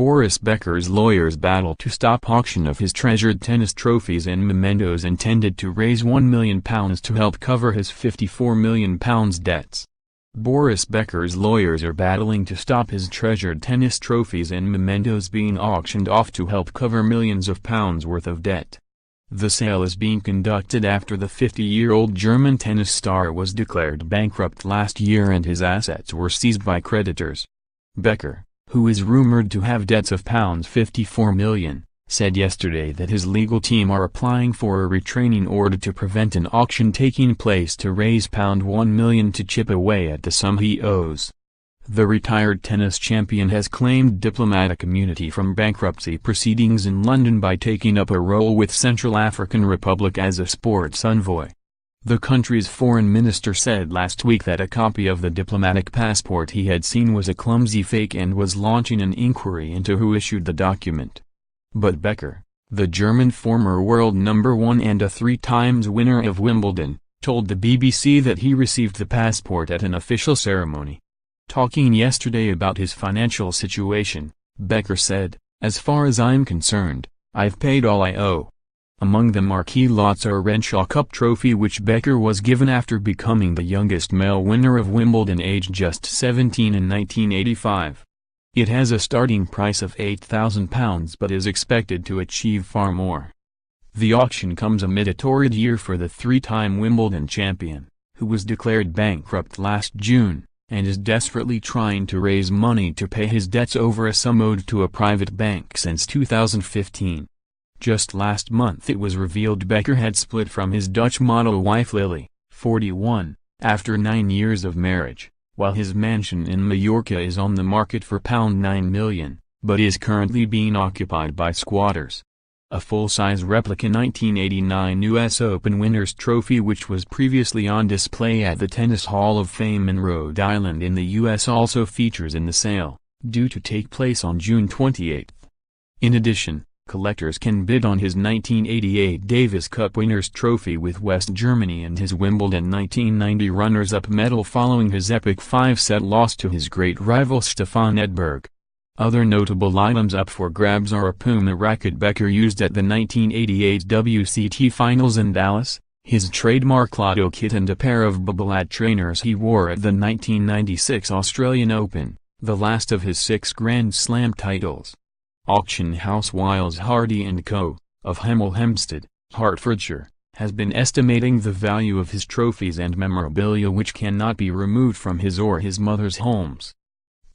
Boris Becker's lawyers battle to stop auction of his treasured tennis trophies and mementos intended to raise £1 million to help cover his £54 million debts. Boris Becker's lawyers are battling to stop his treasured tennis trophies and mementos being auctioned off to help cover millions of pounds worth of debt. The sale is being conducted after the 50-year-old German tennis star was declared bankrupt last year and his assets were seized by creditors. Becker, who is rumoured to have debts of £54 million, said yesterday that his legal team are applying for a restraining order to prevent an auction taking place to raise £1 million to chip away at the sum he owes. The retired tennis champion has claimed diplomatic immunity from bankruptcy proceedings in London by taking up a role with Central African Republic as a sports envoy. The country's foreign minister said last week that a copy of the diplomatic passport he had seen was a clumsy fake and was launching an inquiry into who issued the document. But Becker, the German former world number 1 and a 3-times winner of Wimbledon, told the BBC that he received the passport at an official ceremony. Talking yesterday about his financial situation, Becker said, "As far as I'm concerned, I've paid all I owe." Among the marquee lots are Renshaw Cup trophy which Becker was given after becoming the youngest male winner of Wimbledon aged just 17 in 1985. It has a starting price of £8,000 but is expected to achieve far more. The auction comes amid a torrid year for the 3-time Wimbledon champion, who was declared bankrupt last June, and is desperately trying to raise money to pay his debts over a sum owed to a private bank since 2015. Just last month it was revealed Becker had split from his Dutch model wife Lily, 41, after 9 years of marriage, while his mansion in Mallorca is on the market for £9 million, but is currently being occupied by squatters. A full-size replica 1989 US Open Winners' Trophy which was previously on display at the Tennis Hall of Fame in Rhode Island in the US also features in the sale, due to take place on June 28. In addition, collectors can bid on his 1988 Davis Cup Winners' Trophy with West Germany and his Wimbledon 1990 runners-up medal following his epic 5-set loss to his great rival Stefan Edberg. Other notable items up for grabs are a Puma racket Becker used at the 1988 WCT Finals in Dallas, his trademark lotto kit and a pair of Babolat trainers he wore at the 1996 Australian Open, the last of his 6 Grand Slam titles. Auction house Wiles Hardy & Co., of Hemel Hempstead, Hertfordshire, has been estimating the value of his trophies and memorabilia which cannot be removed from his or his mother's homes.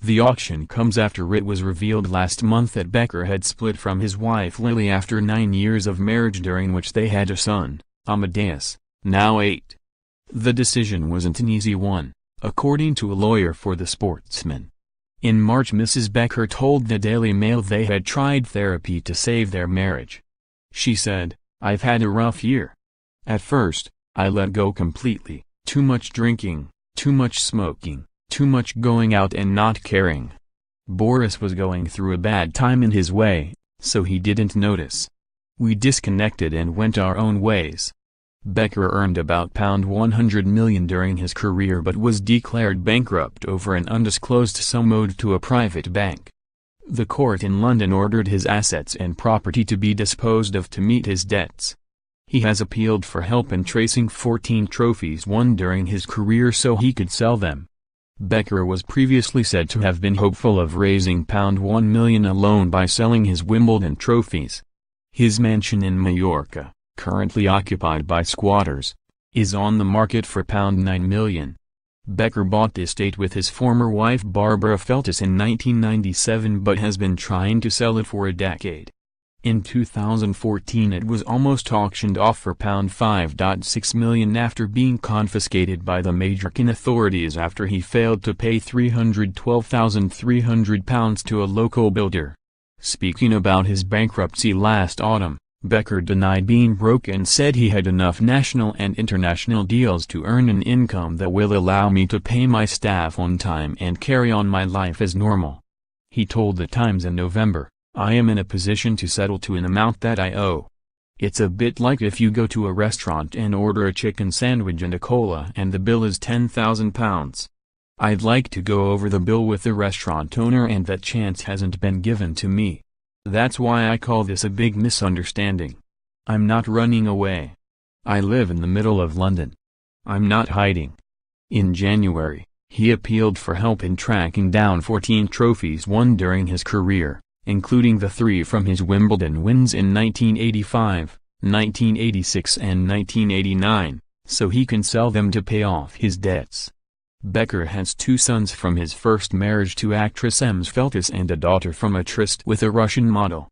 The auction comes after it was revealed last month that Becker had split from his wife Lily after 9 years of marriage during which they had a son, Amadeus, now 8. The decision wasn't an easy one, according to a lawyer for the sportsman. In March Mrs. Becker told the Daily Mail they had tried therapy to save their marriage. She said, "I've had a rough year. At first, I let go completely, too much drinking, too much smoking, too much going out and not caring. Boris was going through a bad time in his way, so he didn't notice. We disconnected and went our own ways." Becker earned about £100 million during his career but was declared bankrupt over an undisclosed sum owed to a private bank. The court in London ordered his assets and property to be disposed of to meet his debts. He has appealed for help in tracing 14 trophies won during his career so he could sell them. Becker was previously said to have been hopeful of raising £1 million alone by selling his Wimbledon trophies. His mansion in Mallorca, currently occupied by squatters, is on the market for £9 million. Becker bought the estate with his former wife Barbara Feltis in 1997 but has been trying to sell it for a decade. In 2014 it was almost auctioned off for £5.6 million after being confiscated by the Majorcan authorities after he failed to pay £312,300 to a local builder. Speaking about his bankruptcy last autumn, Becker denied being broke and said he had enough national and international deals to earn an income that will allow me to pay my staff on time and carry on my life as normal. He told The Times in November, "I am in a position to settle to an amount that I owe. It's a bit like if you go to a restaurant and order a chicken sandwich and a cola and the bill is £10,000. I'd like to go over the bill with the restaurant owner, and that chance hasn't been given to me. That's why I call this a big misunderstanding. I'm not running away. I live in the middle of London. I'm not hiding." In January, he appealed for help in tracking down 14 trophies won during his career, including the 3 from his Wimbledon wins in 1985, 1986 and 1989, so he can sell them to pay off his debts. Becker has 2 sons from his first marriage to actress Ms. Feltus and a daughter from a tryst with a Russian model.